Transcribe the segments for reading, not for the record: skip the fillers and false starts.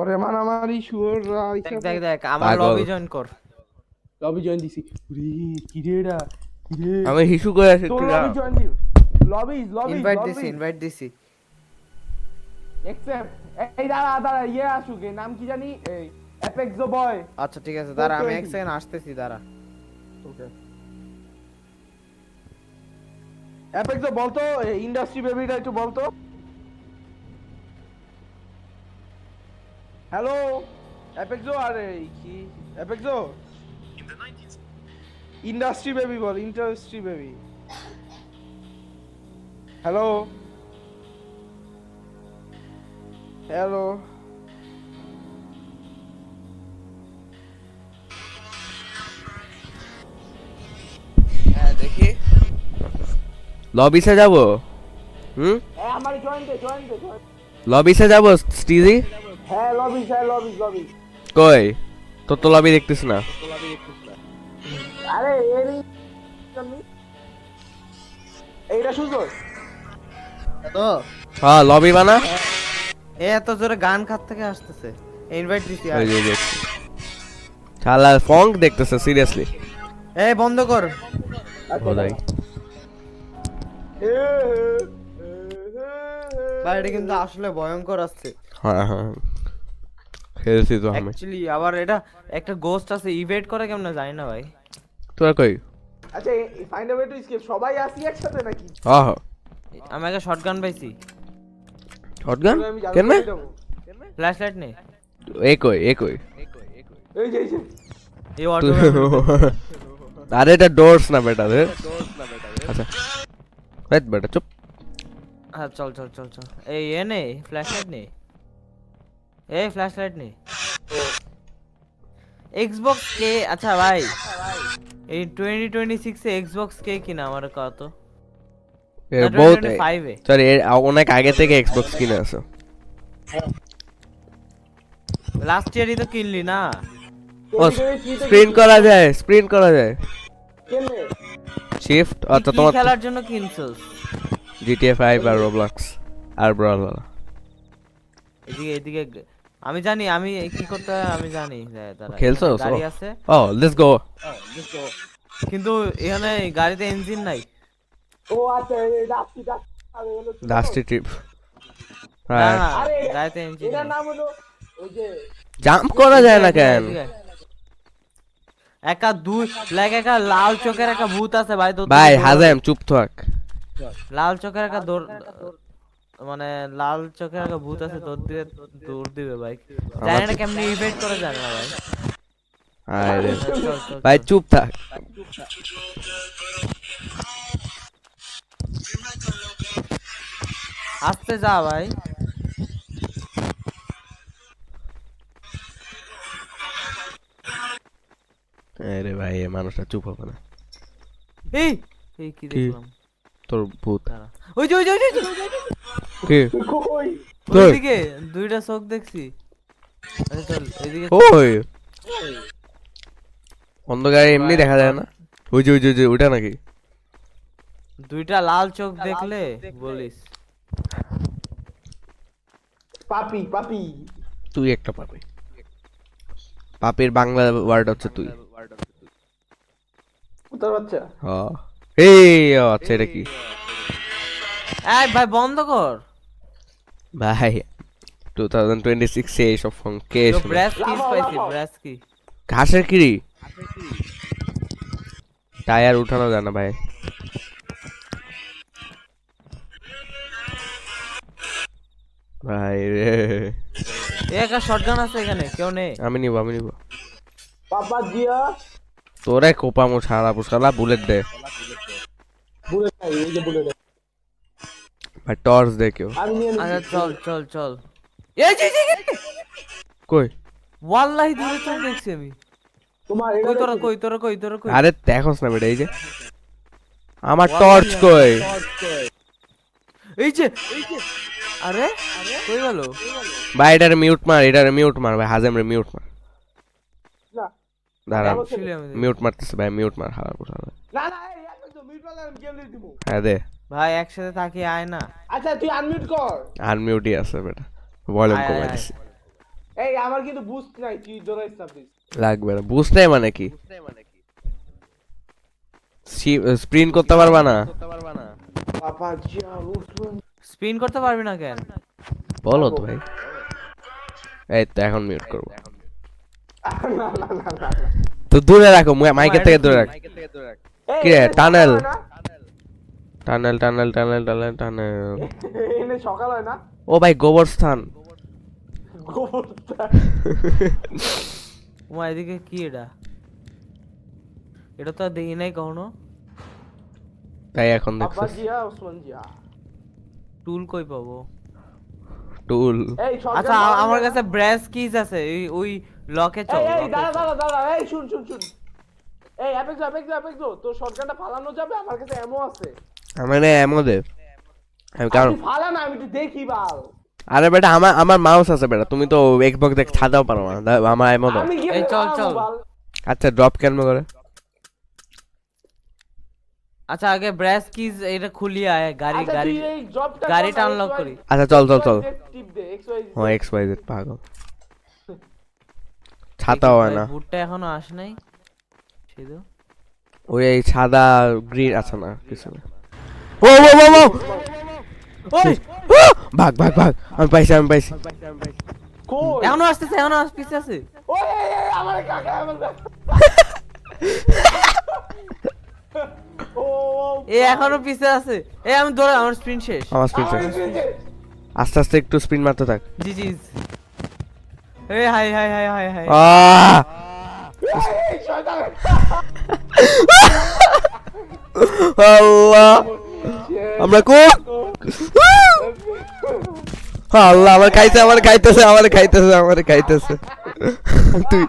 পরে মারামারি শুয়োররা দেখ দেখ দেখ আমার লবি জয়েন কর। লবি জয়েন দিছি। উরে কি রে এটা? কি রে? আমি হিসু করে আসি তোর তুই লবি জয়েন দি। লবি ইনভাইট দিছি। অ্যাকসেপ্ট। এই দাঁড়া ইয়ে আসুক, এর নাম কি জানি? এই অ্যাপেক্সো বয়। আচ্ছা ঠিক আছে দাঁড়া, আমি এক সেকেন্ড আসতেছি, দাঁড়া। ওকে অ্যাপেক্সো বলতো, ইন্ডাস্ট্রি বেবিটা একটু বলতো। হ্যালো অ্যাপেক্সো, আরে কি অ্যাপেক্সো? ইন্ডাস্ট্রি বেবি বল, ইন্ডাস্ট্রি বেবি। হ্যালো হ্যালো হ্যাঁ দেখি লবি সে যাব। আমার জয়েন দে। লবি সে যাব স্টিজি। হ্যাঁ লবি। কই তোর তো লবি দেখতেছ না। আরে এইটা সুযোগ তো হ্যাঁ লবি বানা। এ এত জোরে গান খাত থেকে আসতেছে। ইনভাইট দিছি। ওই যে দেখছি শালা ফঙ্ক দেখতেছে সিরিয়াসলি। এই বন্ধ কর। বলাই ভাই এটা কিন্তু আসলে ভয়ঙ্কর আসছে। হ্যাঁ খেলছি তো আমি। অ্যাকচুয়ালি আবার এটা একটা গোস্ট আছে, ইভেট করে কেমনে জানি না ভাই। তোরা কই? আচ্ছা find a way to escape. সবাই আসি একসাথে নাকি? হ্যাঁ আমি একটা শটগান পাইছি। শটগান আমি জানতে কেন? যাবো। ফ্ল্যাশ লাইট নেই। এই কই এই যে এই অটো আরে এটা ডোরস না বেটা রে। আচ্ছা রাইট বেটা চুপ। হ্যাঁ চল চল চল চল। এই এ নেই ফ্ল্যাশ লাইট নেই। এই ফ্ল্যাশ লাইট নেই। এক্সবক্স কে? আচ্ছা ভাই এই 2026 এ এক্সবক্স কে কিনা আমার কত? এর বহুত 2025 এ। সরি এর অনেক আগে থেকে এক্সবক্স কিনে আছে। লাস্ট ইয়ারই তো কিনলি না? ও স্প্রিন্ট করা যায় কেনে শিফট। আচ্ছা কি তোমার খেলার জন্য কিনছস? GTA 5 আর Roblox আর ব্রাউজার। এদিকে আমি জানি আমি কি করতে হয়, আমি জানি। দাঁড়া, খেলছো? গাড়ি আছে। ও লেটস গো। কিন্তু এখানে গাড়িতে ইঞ্জিন নাই। ও আচ্ছা এই ডাস্টি ট্রিপ। না হ্যাঁ না, গাড়িতে ইঞ্জিন এটার নাই। নাম হলো ওই যে জাম্প করা যায় না কেন? একা দুই একা লাল চোখের একটা ভূত আছে ভাই। ভাই হাজাম চুপ থাক। লাল চোখের একটা মানে লাল চোখের একটা ভূত আছে, দৌড় দিবে ভাই। জানি না কেমনে ইভেন্ট করে, জানি না ভাই। আরে চল চল ভাই চুপ থাক। আসতে যা ভাই। আরে ভাই এই মানুষটা চুপ হবে না। এই এই কি দেখলাম? তোর ভূত দাঁড়া। ওই যে কি কই ওইদিকে দুইটা চোখ দেখছি। আচ্ছা চল এদিকে। ওই অন্ধকারে এমনি দেখা যায় না। ওই যে ওটা নাকি? দুইটা লাল চোখ দেখলে বলিস। পাপি তুই একটা পাপি। পাপির বাংলা ওয়ার্ড হচ্ছে তুই। উত্তর বাচ্চা। হ্যাঁ এই আচ্ছা এটা কি? এই ভাই বন্ধ কর ভাই 2026 এ এইসব ফোন কে শুনে? ব্রাশ কি পাইছি? ব্রাশ কি? ঘাসের কিরি টায়ার উঠানো যায় না ভাই। ভাই রে একটা শটগান আছে এখানে, কেউ নেই? আমি নিব পাপা দিয়া তোরে কোপামো সারা পুষালা বুলেট দে বুলেট নাই, এই যে বুলেট ভাই টর্চ দে কেউ। আমি নিয়ে আচ্ছা চল চল চল। এই যে কই ওয়াল্লাহি দূরে চোখ দেখছি আমি। তোমার কই তোরা কই? আরে দেখোস না বেটা এই যে আমার টর্চ কই? এই যে আরে কই গেল? ভাই এটারে মিউট মার ভাই হাজেম রে মিউট মার। না দাঁড়া Actually আমি মিউট মারতেছে ভাই মিউট মার হারা পুষালা। না এই একদম মিউট মারলে আমি গেম লিয়ে দিব। হ্যাঁ দে ভাই একসাথে তাকিয়ে আয় না। আচ্ছা তুই আনমিউট কর। আনমিউটই আছে বেটা ভলিউম আয়, কমাই আয়, দিছি। এই আমার কিন্তু বুস্ট নাই, তুই দৌড়াইস না প্লিজ। লাগবে না, বুঝ নাই মানে কি? স্প্রিন্ট করতে পারবা না? বাবা জিয়া উঠুন। স্পিন করতে পারবি না কেন? বলো তো ভাই। এই তো এখন মিউট করবো। না না না না। তো দূরে রাখো, মাইকের থেকে দূরে রাখ। এই, কি রে, এনে টানেল? সকাল হয় না? Tunnel tunnel tunnel tunnel tunnel. এনে সকাল হয় না? ও ভাই, গোবরস্থান। গোবরটা। ও এদিকে কি এটা? এটা তো আর দেখি নাই কখনো। তাই এখন বাবা দেখছিস। জিয়া ওসমান জিয়া। টুল কই পাবো? টুল। এই শটগান আচ্ছা পাওয়া আমার যায় না? কাছে ব্রেস কিজ আছে, ওই লকে চল। এই লকে দাঁড়া চল। দাঁড়া দাঁড়া, এই শুন শুন শুন। এই অ্যাপেক্সো তোর শটগানটা ফালানো যাবে? আমার কাছে এমও আছে। মানে এমন দে। আমি কারণ তুই ফালা না, আমি একটু দেখি বাল। আরে বেটা, আমার মাউস আছে বেটা, তুমি তো এক্সবক্স দেখ ছাড়াও পারো না। আমার এমন দাও। আমি কি এই চল, চল। আচ্ছা ড্রপ কেন করে? আচ্ছা আগে ব্রেস কিজ এটা খুলি আয়, গাড়ি আচ্ছা গাড়ি তুই এই জবটা গাড়িটা আনলক করি। আচ্ছা চল চল চল। টিপ দে XYZ। ও এক্স ওয়াই জেড পাগল। ছাতাও হয় না। বুটটা এখনো আসে নাই। শুধু ওই এই সাদা গ্রিন আছে না কিছু না। ও ও ও ও ওই ভাগ ভাগ ভাগ, আমি পাইছি। কই? এখনো আসতেছে, এখনো পিছে আছে। ওই এই আমার কাকা আমার ও এ এখনো পিছে আছে। এ আমি দৌড়া, আমার স্প্রিন্ট শেষ। আমার স্পিড আস্তে আস্তে একটু স্পিন মারতে থাক। জি জি। এ হাই হাই হাই হাই হাই। আহ এই শয়তান। আল্লাহ, আমরা কোন? আল্লাহ, আমার খাইতেছে। তুই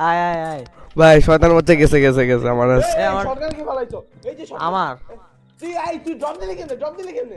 আয় আয় আয়। ভাই শয়তান বাচ্চা গেছে আমার এ এই আমার শটগান কি ফালাইছো? এই যে শটগান। আমার তুই ড্রপ দিলি কেন?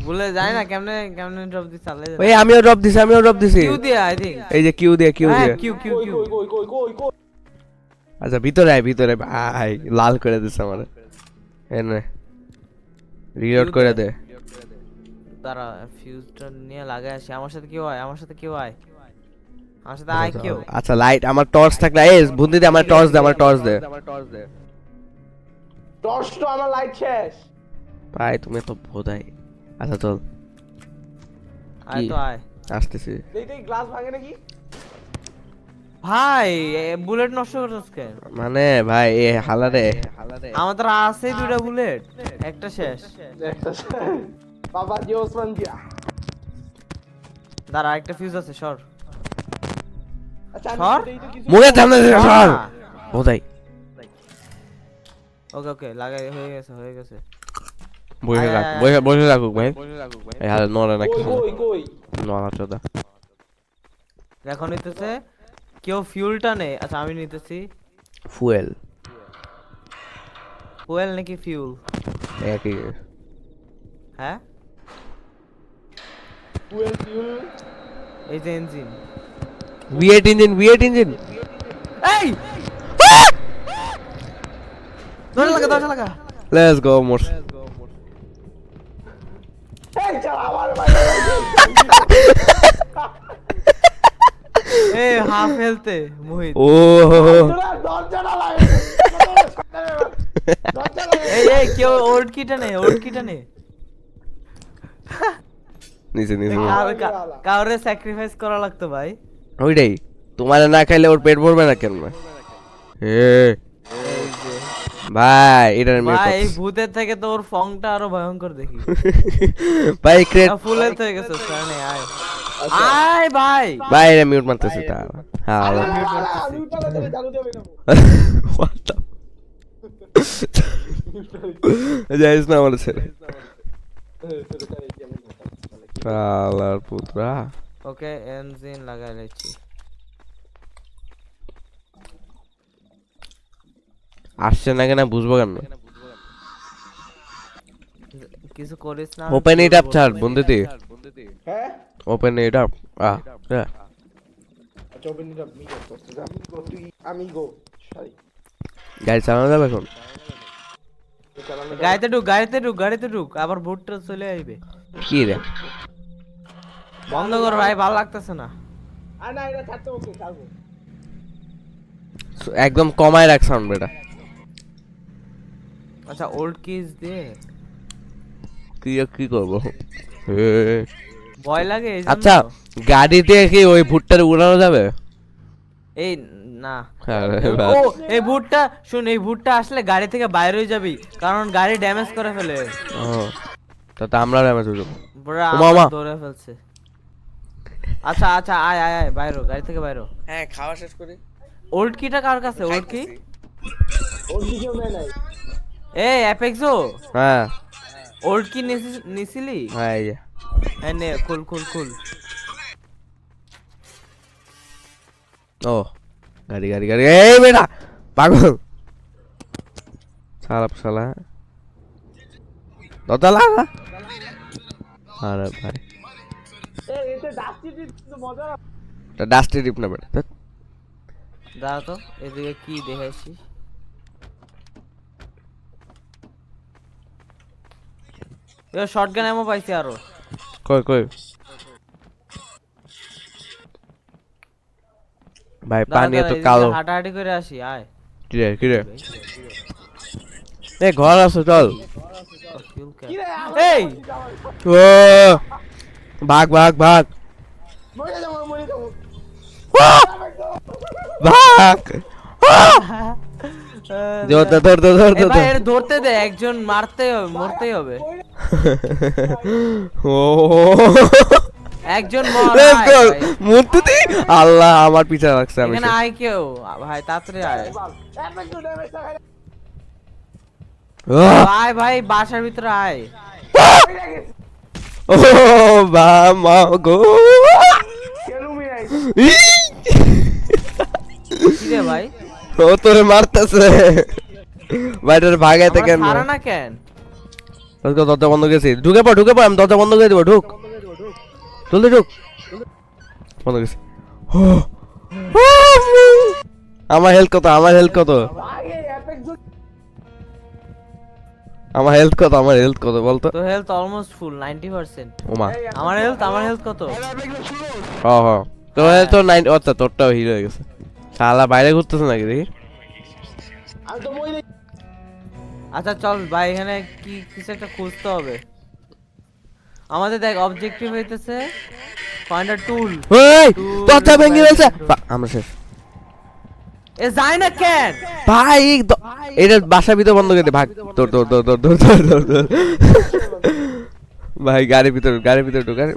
ভুলে যায় না কেমনে কেমনে ড্রপ দি চালে। ওই আমিও ড্রপ দিছি। কিউ দিয়ে আই থিং। এই যে কিউ দিয়ে হ্যাঁ কিউ কিউ কই কিউ। কই। আচ্ছা ভিতরে ভাই লাল করে দিছে আমারে। এনে রিলোড করে দে। দাঁড়া ফিউজটা নিয়ে লাগাই আসি। আমার সাথে কেউ আয়, আমার সাথে আয় কেউ। আচ্ছা লাইট, আমার টর্চ থাকলে এই বুদ্ধি দে, আমার টর্চ দে। টর্চ তো আমার লাইট শেষ। ভাই তুমি তো বোধাই। আচ্ছা চল আয় তো আয়। আসতেছি। এইটাই গ্লাস ভাঙে নাকি? ভাই বুলেট নষ্ট করছিস কেন? মানে ভাই এ হালারে আমাদের আছে দুইটা বুলেট, একটা শেষ। বাবা জি ওসমান জিয়া। দাঁড়া একটা ফিউজ আছে, সর। আচ্ছা সর। এই তো কিছু মুখে সামনে সর বোধাই। ওকে ওকে লাগাই হয়ে গেছে। বসে রাখুক ভাই। এই হালে নড়ে না কিছু। কই নড়া চোদা। এখন নিতেছে কেউ ফিউলটা নেই। আচ্ছা আমি নিতেছি। ফুয়েল নাকি ফিউল? একই। হ্যাঁ ফুয়েল এই যে ইঞ্জিন। V8 engine. এই দরজা লাগা। লেটস গো মোর। এই চল আমার ভাই। এই হাফ হেলতে মোহিত। ও দরজাটা লাগে। দরজা লাগে। এই কেউ ওল্ড কিটা নে। নিচে কাউরে স্যাক্রিফাইস করা লাগতো ভাই। ওইটাই, তোমারে না খাইলে ওর পেট ভরবে না কেন? ভাই এটা আমি ভাই এই ভূতের থেকে তো ওর ফংটা আরো ভয়ঙ্কর দেখি। ভাই ক্রেট ফুল হেলথ হয়ে গেছে সামনে আয়। আয় ভাই এটা মিউট মারতেছি তা। হ্যাঁ আমি উঠালে তোরে জানু দেবে না। what the যাইস না আমার ছেলে শালার পুত্রা। ওকে এনজিন লাগাই লাইছি। আসছে না কেন বুঝবো কেন? কিছু করিস না। ওপেন ইট আপ ছাড় বন্ধুতি। হ্যাঁ ওপেন ইট আপ। আচ্ছা ওপেন ইট আপ মি করতে আমি গো সরি গাড়ি চালানো যাবে এখন? গাড়িতে ঢুক আবার ভোটটা চলে আইবে। কি রে বন্ধ কর ভাই, ভালো লাগতেছে না। আর না এটা ছাড়তে ওকে ছাড়বো। একদম কমায় রাখ সাউন্ড বেটা। আচ্ছা ওল্ড কিজ দিয়ে কি করবো? ভয় লাগে এই জন্য। আচ্ছা গাড়ি দিয়ে কি ওই ভুট্টার উড়ানো যাবে? এই না আরে ও বাস। এই ভুটটা শুন, এই ভুটটা আসলে গাড়ি থেকে বাইরে হয়ে যাবি, কারণ গাড়ি ড্যামেজ করে ফেলে। ও তো আমরা ড্যামেজ হয়ে যাবো। বড়া ও মামা। ধরে ফেলছে। আচ্ছা আচ্ছা আয় আয় আয় বাইরো, গাড়ি থেকে বাইরো। হ্যাঁ খাওয়া শেষ করি। ওল্ড কিটা কার কাছে? ওল্ড কি? ওর কি কেউ নেয় নাই। এই অ্যাপেক্সো হ্যাঁ ওল্ড কি নিছিলি? হ্যাঁ এই যে। হ্যাঁ নে, খুল খুল খুল। ও গাড়ি গাড়ি গাড়ি এই বেটা পাগল শালা শালা দরজা লাগা। আরে ভাই এই এতে ডাস্টি কিন্তু মজা না। এটা ডাস্টি রিপ না বেটা ধ্যাৎ। দাঁড়া তো, এদিকে কি দেখাইছিস? শটগান এমন পাইছি আরো। কই কই ভাই পানি এত কালো। হাঁটাহাঁটি করে আসি, আয়। কি রে এ ঘর আছে চল। কি রে এই ও ভাগ ভাগ ভাগ মরে যাবো। ভাগ ধর ধর ধর ধর এ ধর ভাই এর ধরতে দে, একজন মারতেই হবে, মরতেই হবে। ও একজন মর, লেটস আয় গো ভাই। মুন্তুতি আল্লাহ আমার পিছে রাখছে আমি এখানে আয় কেউ, ভাই তাড়াতাড়ি আয়। একটু ড্যামেজ লাগাই। আয় ভাই, বাসার ভিতরে আয়। ও বাবা গো কেন মিয়াই কি রে ভাই? ও তোরে মারতেছে বাইরের ভাগাইতে আমরা কেন ছাড়া না কেন? দরজা বন্ধ গেছি ঢুকে পড় আমি দরজা বন্ধ করে দেবো ঢুক জলদি ঢুক বন্ধ গেছি আমার হেলথ কত ভাই এই অ্যাপেক্স আমার হেলথ কত বলতো তো হেলথ অলমোস্ট ফুল 90%। ওমা আমার হেলথ কত? হ হ তোর হেলথ তো 9 আচ্ছা তোরটাও হিরো হয়ে গেছে শালা বাইরে ঘুরতেছ নাকি দেখি আমি তো মই আচ্ছা চল ভাই, এখানে কি কিছু একটা খুঁজতে হবে আমাদের। দেখ অবজেক্টিভ হইতেছে ফাইন্ড আ টুল। ওই দরজা ভেঙে গেছে আমরা শেষ এ যায় না কেন? ভাই এটা বাসার ভিতর বন্ধ করে দে ভাগ তোর তোর তোর তোর তোর তোর তোর তোর ভাই গাড়ির ভিতর ঢুক গাড়ি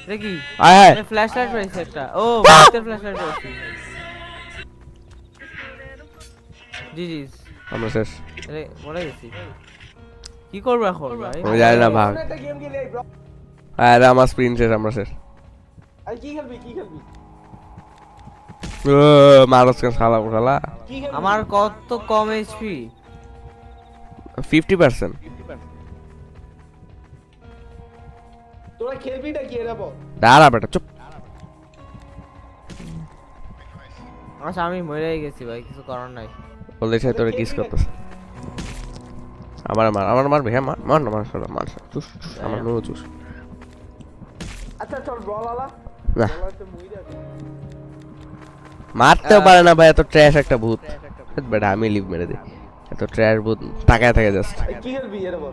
দেখি আয় আয় ফ্ল্যাশ লাইট রয়েছে একটা। ও ভিতরে ফ্ল্যাশ লাইট রয়েছে। জি জি আমরা শেষ আরে মরে গেছি। কি করবো এখন ভাই? আমি জানি না ভাগ একটা গেম খেলি ব্রো। আরে আমার স্প্রিন্ট শেষ আমরা শেষ আর কি খেলবি ও মারস কেন শালা শালা কি খেলবি আমার কত কম এইচপি। 50% তোরা খেলবিটা কি এরা বল। দাঁড়া বেটা চুপ আচ্ছা আমি মরেই গেছি ভাই, কিছু করার নাই। বললে সে তোরে কিস করতেছে আমার মারবে হ্যাঁ মার না মার শালা মার চুস আমার নো চুস আচ্ছা চল বল আলা না বলতে মুই যাবি। মারতেও পারে না ভাই এত ট্র্যাশ একটা ভূত বেটা আমি লিভ মেরে দিই এত ট্র্যাশ ভূত তাকায় থাকে জাস্ট কি খেলবি এরা বল।